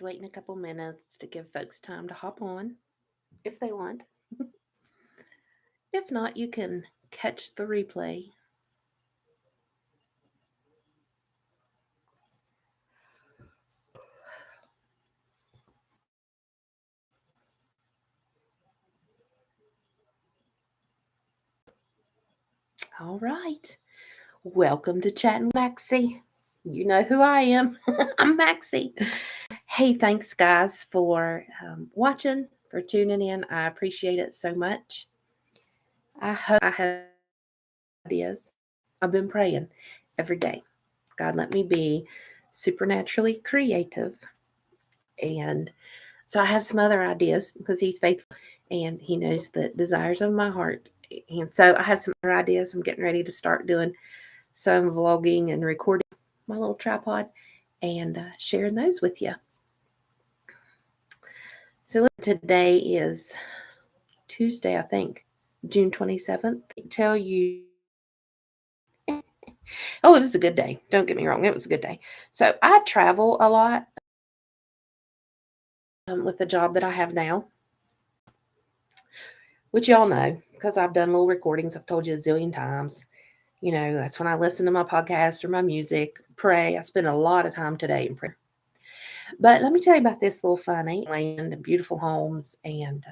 just waiting a couple minutes to give folks time to hop on if they want. If not, you can catch the replay. All right. Welcome to Chatting Maxie. You know who I am. I'm Maxie. Hey, thanks, guys, for watching, for tuning in. I appreciate it so much. I hope I have ideas. I've been praying every day. God, let me be supernaturally creative. And so I have some other ideas because He's faithful and He knows the desires of my heart. And so I have some other ideas. I'm getting ready to start doing some vlogging and recording my little tripod and sharing those with you. So today is Tuesday, I think, June 27th. Tell you, oh, it was a good day. Don't get me wrong, it was a good day. So I travel a lot with the job that I have now, which y'all know because I've done little recordings. I've told you a zillion times. You know, that's when I listen to my podcast or my music, pray. I spend a lot of time today in prayer. But let me tell you about this little funny land and beautiful homes. And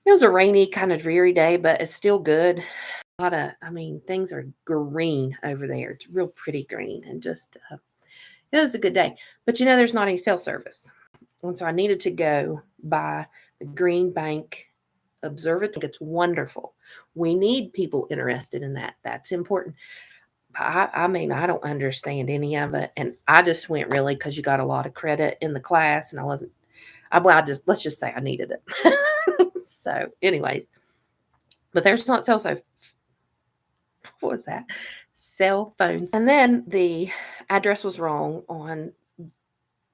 it was a rainy, kind of dreary day, but it's still good. A lot of, things are green over there. It's real pretty green and just, it was a good day. But there's not any cell service. And so I needed to go by the Green Bank Observatory. It's wonderful. We need people interested in that. That's important. I don't understand any of it. And I just went really because you got a lot of credit in the class and let's just say I needed it. So anyways, but there's not cell phone. What was that? Cell phones. And then the address was wrong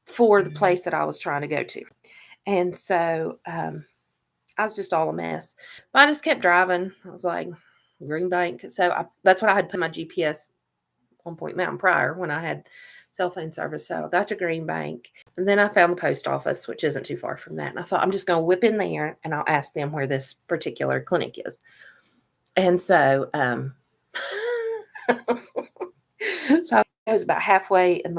for the place that I was trying to go to. And so I was just all a mess. But I just kept driving. I was like, Green Bank. So that's what I had put my GPS on Point Mountain prior when I had cell phone service. So I got to Green Bank. And then I found the post office, which isn't too far from that. And I thought, I'm just going to whip in there and I'll ask them where this particular clinic is. And so, so I was about halfway and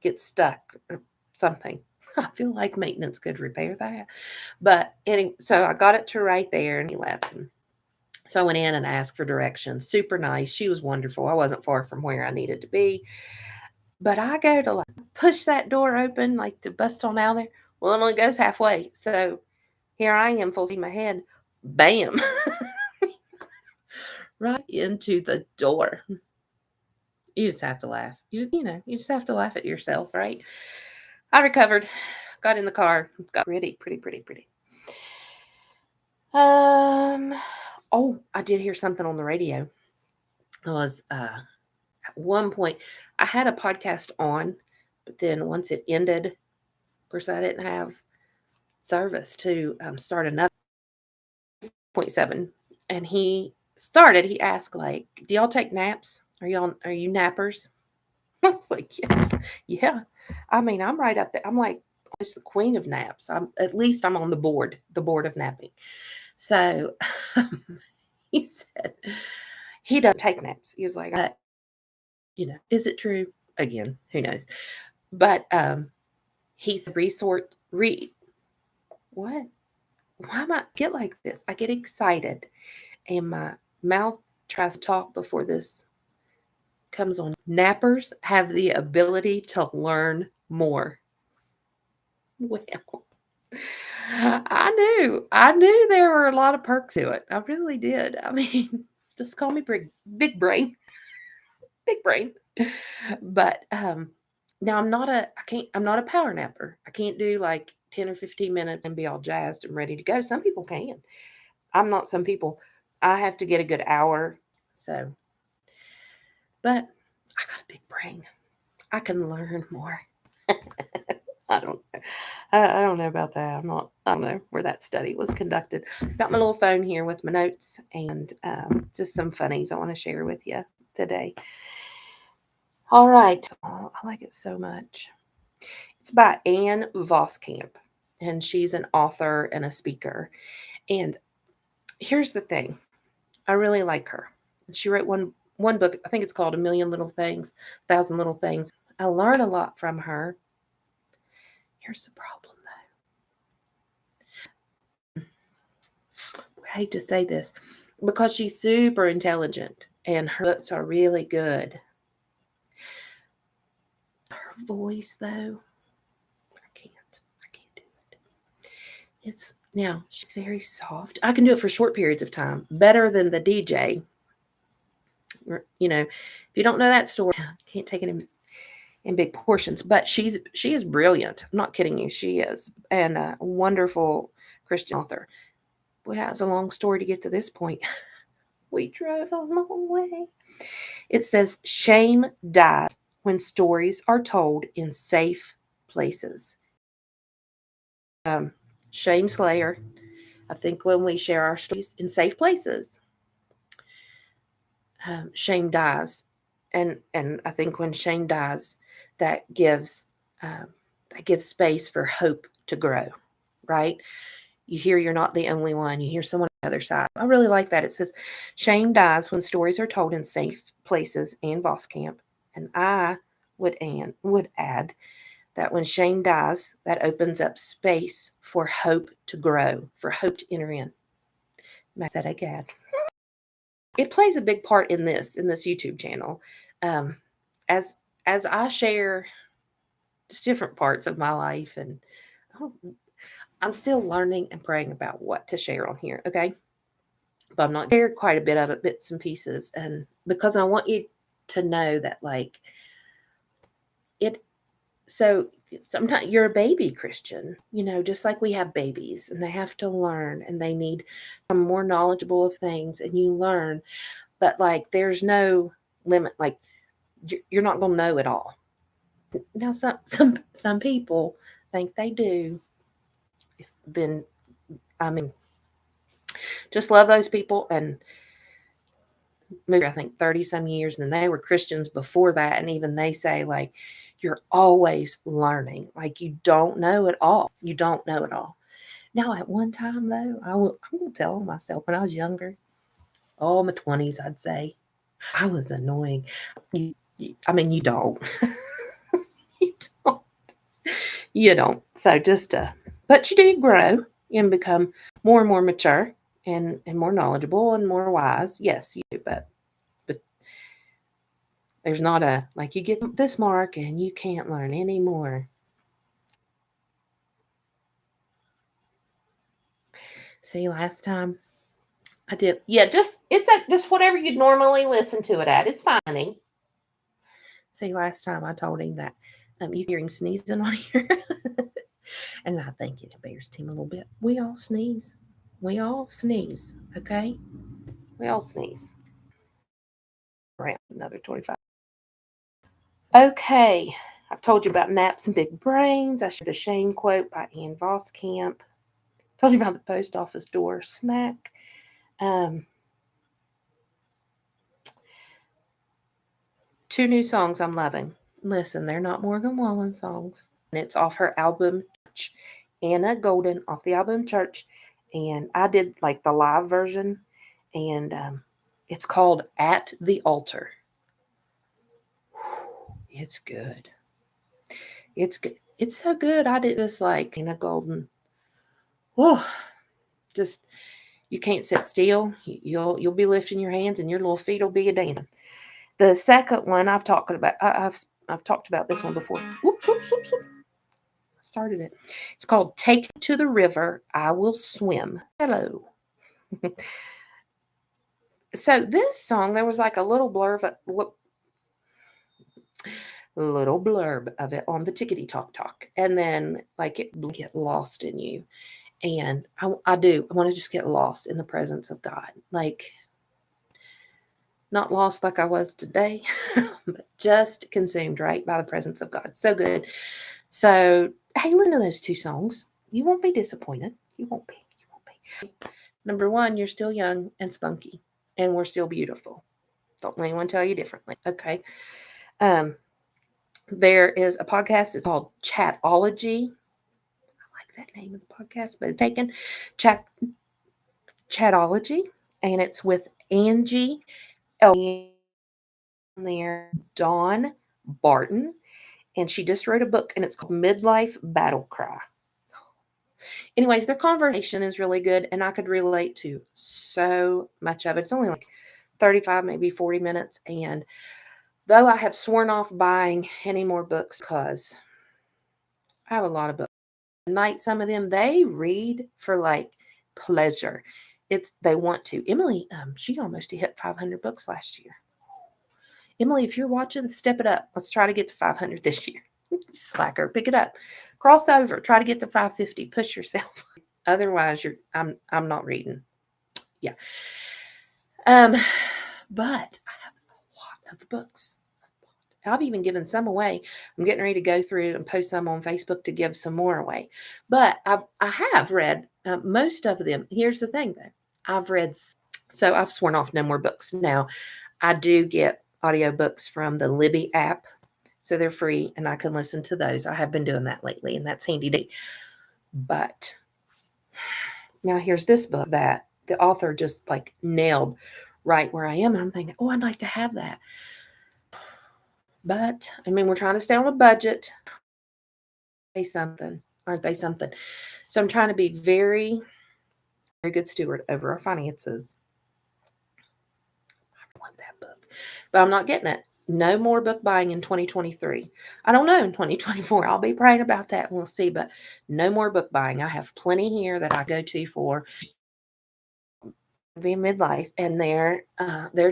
get stuck or something. I feel like maintenance could repair that. But so I got it to right there and he left. And so I went in and asked for directions. Super nice. She was wonderful. I wasn't far from where I needed to be. But I go to push that door open, to bust on out there. Well, it only goes halfway. So here I am, full steam ahead. Bam. Right into the door. You just have to laugh. You just have to laugh at yourself, right? I recovered, got in the car, got pretty. Oh, I did hear something on the radio. I was at one point I had a podcast on, but then once it ended, of course I didn't have service to start another 0.7. And he asked do y'all take naps? Are you nappers? I was like, yes, yeah. I'm right up there. I'm just the queen of naps. I'm on the board of napping. So he said he doesn't take naps. He was like, is it true? Again, who knows? But he's what? Why am I get like this? I get excited and my mouth tries to talk before this comes on. Nappers have the ability to learn more. Well, I knew there were a lot of perks to it. I really did. Just call me big brain, big brain. But now I'm not a power napper. I can't do 10 or 15 minutes and be all jazzed and ready to go. Some people can. I'm not some people. I have to get a good hour. So, but I got a big brain. I can learn more. I don't know. I don't know about that. I don't know where that study was conducted. Got my little phone here with my notes and just some funnies I want to share with you today. All right. Oh, I like it so much. It's by Anne Voskamp, and she's an author and a speaker. And here's the thing, I really like her. She wrote one book. I think it's called A Million Little Things, Thousand Little Things. I learn a lot from her. Here's the problem, though. I hate to say this, because she's super intelligent and her books are really good. Her voice, though, I can't do it. She's very soft. I can do it for short periods of time, better than the DJ. If you don't know that story, can't take it in big portions. But she is brilliant. I'm not kidding you. She is, and a wonderful Christian author. Well, it's a long story to get to this point. We drove a long way. It says, shame dies when stories are told in safe places. Shame slayer. I think when we share our stories in safe places, shame dies, and I think when shame dies, that gives space for hope to grow. Right? You hear you're not the only one. You hear someone on the other side. I really like that. It says, shame dies when stories are told in safe places, and Voskamp. And I would add that when shame dies, that opens up space for hope to grow, for hope to enter in. Said again. It plays a big part in this YouTube channel. Um, as I share just different parts of my life, and I'm still learning and praying about what to share on here, okay? But I'm not shared quite a bit of it, bits and pieces, and because I want you to know that, like, so sometimes you're a baby Christian, just like we have babies, and they have to learn, and they need to become more knowledgeable of things, and you learn, but like there's no limit, like you're not going to know it all. Now some people think they do. Then I mean, just love those people, and maybe I think 30 some years, and they were Christians before that, and even they say, like, you're always learning, like you don't know it all. You don't know it all. Now, at one time, though, I will tell myself, when I was younger, my 20s, I'd say, I was annoying. You don't. You don't. You don't. So just, but you do grow and become more and more mature and more knowledgeable and more wise. Yes, you do. But there's not like you get this mark and you can't learn anymore. See, last time I did, yeah, just whatever you'd normally listen to it at. It's fine. See, last time I told him that you hearing sneezing on here, and I think it embarrassed him a little bit. We all sneeze. We all sneeze. Okay, we all sneeze. Around another 25. Okay, I've told you about naps and big brains. I shared a shame quote by Anne Voskamp. Told you about the post office door snack. Two new songs I'm loving. Listen, they're not Morgan Wallen songs. And it's off her album, Church. Anna Golden off the album Church. And I did like the live version. And it's called At the Altar. It's good. It's good. It's so good. I did this like Anna Golden. Oh, just you can't sit still. You'll be lifting your hands and your little feet will be a dancing. The second one I've talked about. I've talked about this one before. Whoops. I started it. It's called "Take Me to the River, I Will Swim." Hello. So this song, there was like a little blurb of it on the Tickety Talk, and then like it get lost in you. And I want to just get lost in the presence of God, like not lost like I was today, but just consumed right by the presence of God. So good. So hey, listen to those two songs. You won't be disappointed. You won't be. Number one, you're still young and spunky, and we're still beautiful. Don't let anyone tell you differently. Okay. There is a podcast. It's called Chatology. I like that name of the podcast, but it's taken Chat Chatology, and it's with Angie there, Dawn Barton, and she just wrote a book, and it's called Midlife Battle Cry. Anyways, their conversation is really good, and I could relate to so much of it. It's only like 35, maybe 40 minutes. And though I have sworn off buying any more books because I have a lot of books, night some of them they read for like pleasure. It's they want to. Emily, she almost hit 500 books last year. Emily, if you're watching, step it up. Let's try to get to 500 this year. Slacker, pick it up. Cross over. Try to get to 550. Push yourself. Otherwise, I'm not reading. Yeah. But I have a lot of books. I've even given some away. I'm getting ready to go through and post some on Facebook to give some more away. But I have read most of them. Here's the thing, though. I've read, so I've sworn off no more books. Now, I do get audiobooks from the Libby app, so they're free, and I can listen to those. I have been doing that lately, and that's handy day. But now here's this book that the author just like nailed right where I am, and I'm thinking, oh, I'd like to have that. But I mean, we're trying to stay on a budget. Say something, aren't they something? So I'm trying to be very, very good steward over our finances. I want that book, but I'm not getting it. No more book buying in 2023. I don't know in 2024. I'll be praying about that and we'll see, but no more book buying. I have plenty here that I go to for being midlife, and their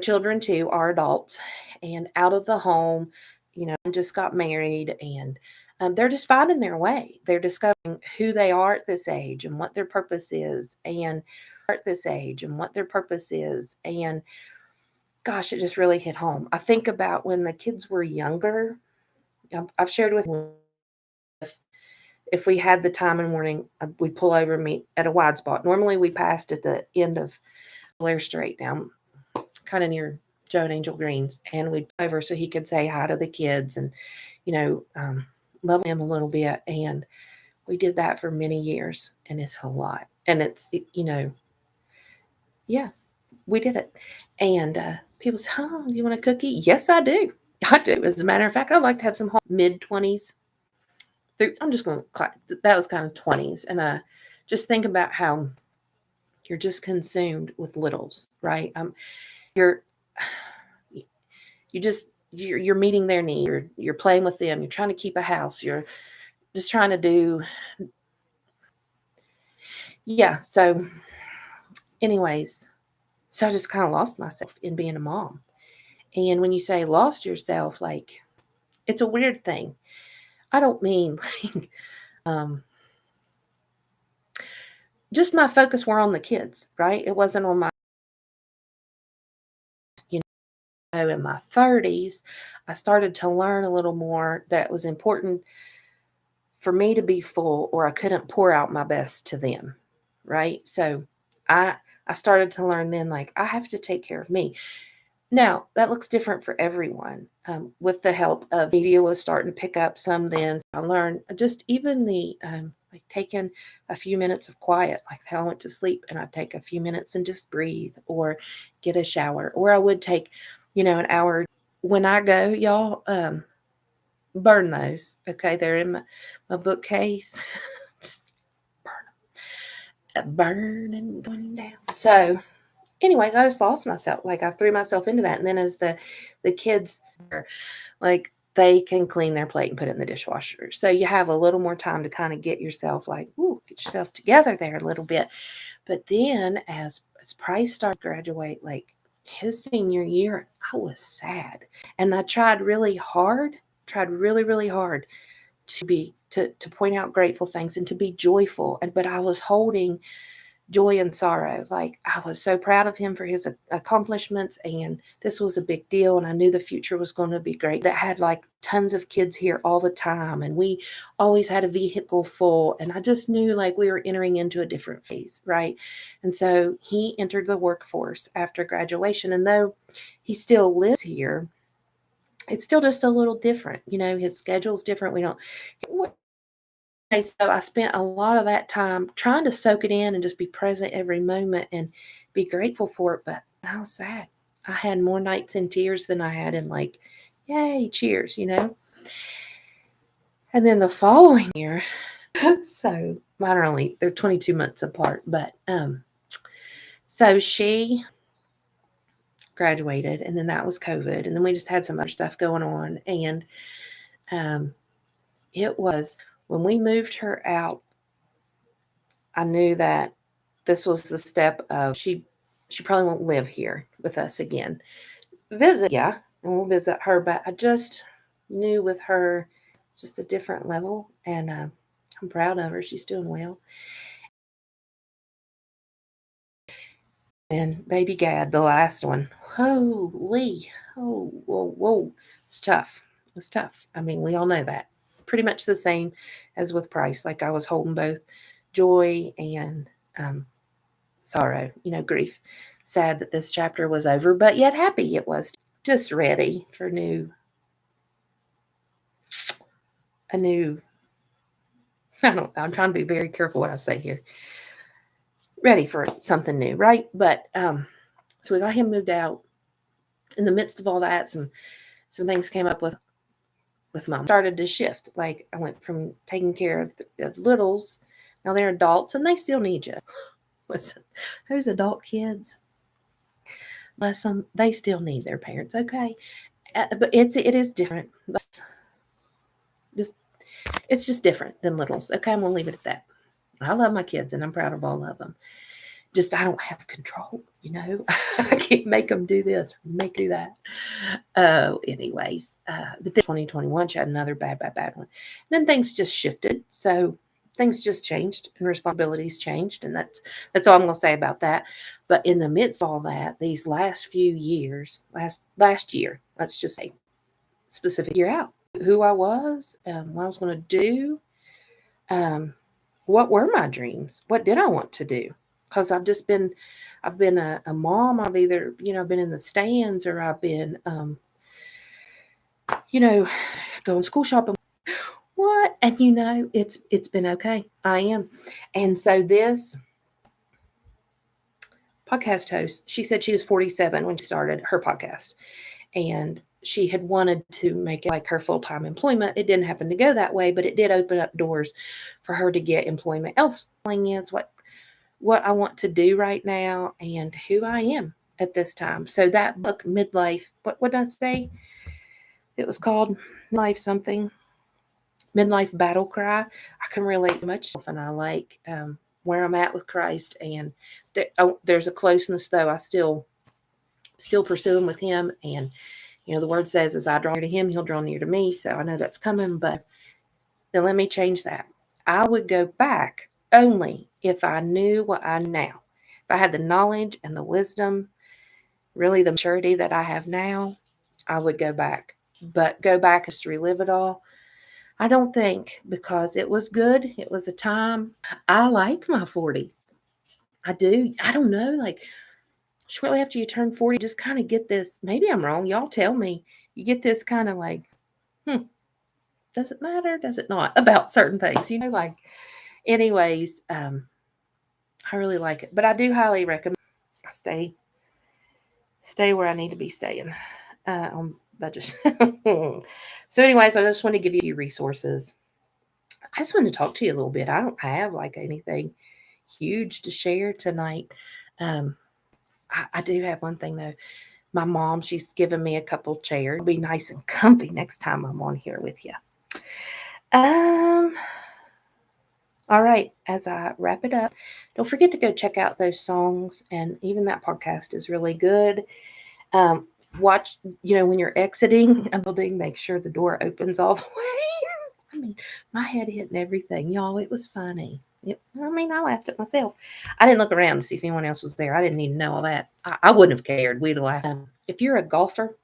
children too are adults and out of the home, just got married, and they're just finding their way. They're discovering who they are at this age and what their purpose is, and gosh, it just really hit home. I think about when the kids were younger. I've shared with you, if we had the time in the morning, we'd pull over and meet at a wide spot. Normally we passed at the end of Blair Street down kind of near Joe and Angel Greens, and we'd pull over so he could say hi to the kids and, love him a little bit. And we did that for many years, and it's a lot. And yeah, we did it. And people say, "Oh, you want a cookie?" Yes, I do. I do. As a matter of fact, I'd like to have some mid-20s. I'm just going to, that was kind of 20s. And just think about how you're just consumed with littles, right? You're you're meeting their needs. You're playing with them. You're trying to keep a house. You're just trying to do, yeah. So, anyways, so I just kind of lost myself in being a mom. And when you say lost yourself, like it's a weird thing. I don't mean like just my focus were on the kids, right? It wasn't on my, in my 30s, I started to learn a little more that it was important for me to be full, or I couldn't pour out my best to them, right? So I I started to learn then, like, I have to take care of me. Now, that looks different for everyone. With the help of media was starting to pick up some then. So I learned just even like taking a few minutes of quiet, like how I went to sleep and I'd take a few minutes and just breathe or get a shower, or I would take, an hour. When I go, y'all, burn those. Okay. They're in my bookcase. Just burn and going down. So, anyways, I just lost myself. Like I threw myself into that. And then as the kids, like they can clean their plate and put it in the dishwasher. So you have a little more time to kind of get yourself like, ooh, get yourself together there a little bit. But then as Price started to graduate, like his senior year, I was sad. And I tried really, really hard to point out grateful things and to be joyful. But I was holding joy and sorrow. Like I was so proud of him for his accomplishments, and this was a big deal, and I knew the future was going to be great. That had like tons of kids here all the time, and we always had a vehicle full, and I just knew like we were entering into a different phase, right? And so he entered the workforce after graduation, and though he still lives here, it's still just a little different. His schedule's different. We don't. So I spent a lot of that time trying to soak it in and just be present every moment and be grateful for it. But I was sad. I had more nights in tears than I had in like, yay, cheers. And then the following year, so mine are only they're 22 months apart, but so she graduated, and then that was COVID, and then we just had some other stuff going on, and um, it was when we moved her out. I knew that this was the step of she probably won't live here with us again. Visit, yeah, and we'll visit her, but I just knew with her just a different level, and I'm proud of her. She's doing well. And baby Gad, the last one. Holy, oh, whoa, whoa. It's tough. It was tough. I mean, we all know that. It's pretty much the same as with Price. Like I was holding both joy and sorrow, grief. Sad that this chapter was over, but yet happy it was. Just ready for a new, I don't know, I'm trying to be very careful what I say here. Ready for something new, right? But so we got him moved out. In the midst of all that, some things came up with mom. Started to shift. Like I went from taking care of littles, now they're adults and they still need you. Listen, those adult kids, bless them, they still need their parents. Okay, but it is different. Just it's just different than littles. Okay, I'm gonna leave it at that. I love my kids and I'm proud of all of them. Just I don't have control. I can't make them do this, make do that. Anyways, but then 2021, she had another bad one. And then things just shifted. So things just changed and responsibilities changed. And that's all I'm going to say about that. But in the midst of all that, these last few years, last year, let's just say specific year out, who I was, what I was going to do, um, what were my dreams? What did I want to do? Because I've been a mom. I've either, been in the stands or I've been, you know, going school shopping. What? And it's been okay. I am. And so this podcast host, she said she was 47 when she started her podcast. And she had wanted to make it like her full-time employment. It didn't happen to go that way, but it did open up doors for her to get employment else. Is what I want to do right now and who I am at this time. So that book, Midlife, what did I say? It was called Midlife something. Midlife Battle Cry. I can relate so much, and I like where I'm at with Christ. And there's a closeness, though. I still pursue him with him, and the word says, "As I draw near to him, he'll draw near to me." So I know that's coming, but then let me change that. I would go back only if I knew what I know now. If I had the knowledge and the wisdom, really the maturity that I have now, I would go back. But go back is to relive it all. I don't think because it was good. It was a time. I like my 40s. I do. I don't know. Like shortly after you turn 40, just kind of get this. Maybe I'm wrong. Y'all tell me. You get this kind of like, does it matter? Does it not? About certain things. Like, anyways, I really like it. But I do highly recommend I stay where I need to be staying on budget. So, anyways, I just want to give you resources. I just want to talk to you a little bit. I don't have like anything huge to share tonight. Um, I do have one thing though. My mom, she's given me a couple chairs. It'll be nice and comfy next time I'm on here with you. Um, all right, as I wrap it up, don't forget to go check out those songs, and even that podcast is really good. Um, Watch, when you're exiting a building, make sure the door opens all the way. I mean, my head hitting everything, y'all. It was funny. I laughed at myself. I didn't look around to see if anyone else was there. I didn't need to know all that. I wouldn't have cared. We'd have laughed. If you're a golfer,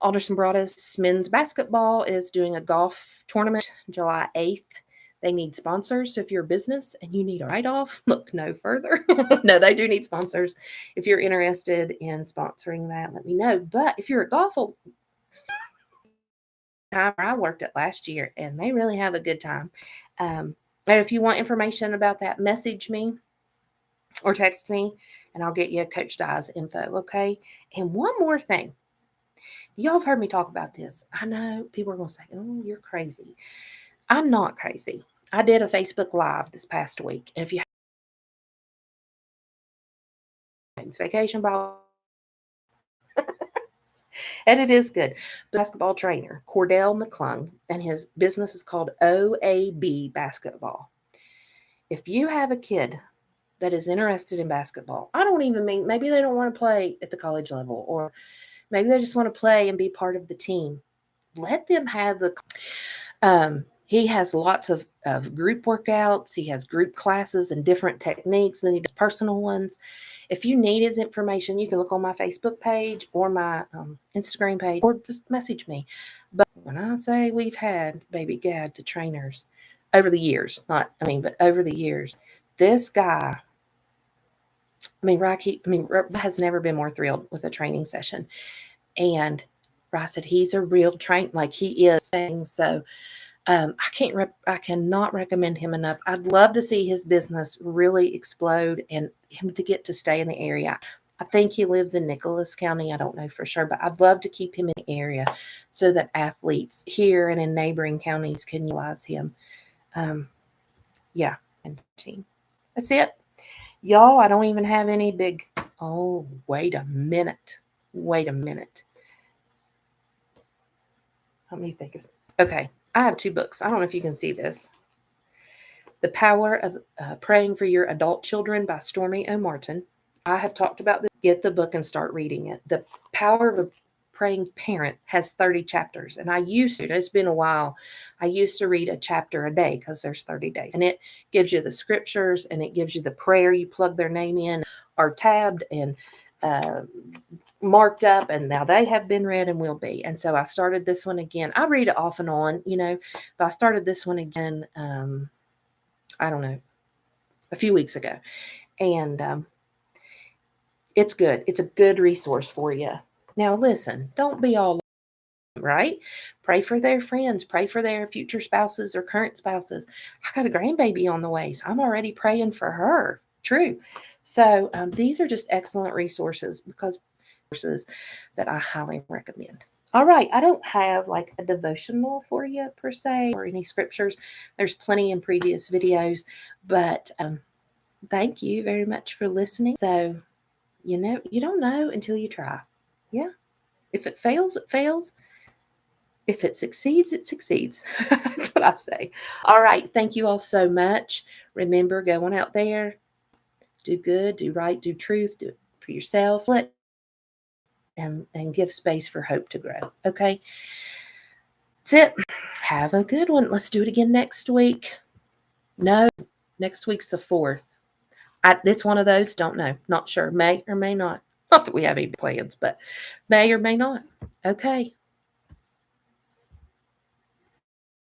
Alderson Broaddus men's basketball is doing a golf tournament July 8th. They need sponsors. So if you're a business and you need a write-off, look no further. No, they do need sponsors. If you're interested in sponsoring that, let me know. But if you're a time where I worked at last year, and they really have a good time. And if you want information about that, message me or text me, and I'll get you Coach Di's info, okay? And one more thing. Y'all have heard me talk about this. I know people are going to say, oh, you're crazy. I'm not crazy. I did a Facebook Live this past week. And if you have vacation ball, and it is good. Basketball trainer, Cordell McClung, and his business is called OAB Basketball. If you have a kid that is interested in basketball, I don't even mean maybe they don't want to play at the college level, or maybe they just want to play and be part of the team. Let them have the he has lots of group workouts. He has group classes and different techniques. Then he does personal ones. If you need his information, you can look on my Facebook page or my Instagram page, or just message me. But when I say we've had baby gad to trainers over the years, but over the years, this guy, Rocky has never been more thrilled with a training session. And I said, he's a real like he is. So I cannot recommend him enough. I'd love to see his business really explode and him to get to stay in the area. I think he lives in Nicholas County. I don't know for sure, but I'd love to keep him in the area so that athletes here and in neighboring counties can utilize him. Yeah, and team. That's it. Y'all, I don't even have any big, oh, wait a minute. Wait a minute. Let me think. Okay, I have 2 books. I don't know if you can see this. The Power of Praying for Your Adult Children by Stormy O. Martin. I have talked about this. Get the book and start reading it. The Power of a Praying Parent has 30 chapters. And it's been a while, I used to read a chapter a day because there's 30 days. And it gives you the scriptures and it gives you the prayer. You plug their name in, are tabbed and marked up, and now they have been read and will be. And so I started this one again. I read it off and on, but I started this one again, I don't know, a few weeks ago. And it's good. It's a good resource for you. Now, listen, don't be all right. Pray for their friends. Pray for their future spouses or current spouses. I got a grandbaby on the way, so I'm already praying for her. True. So these are just excellent resources that I highly recommend. All right, I don't have like a devotional for you per se or any scriptures. There's plenty in previous videos, but thank you very much for listening. So, you don't know until you try. Yeah. If it fails, it fails. If it succeeds, it succeeds. That's what I say. All right, thank you all so much. Remember, going out there, do good, do right, do truth, do it for yourself. And give space for hope to grow. Okay? That's it. Have a good one. Let's do it again next week. No, next week's the 4th. It's one of those, don't know. Not sure. May or may not. Not that we have any plans, but may or may not. Okay.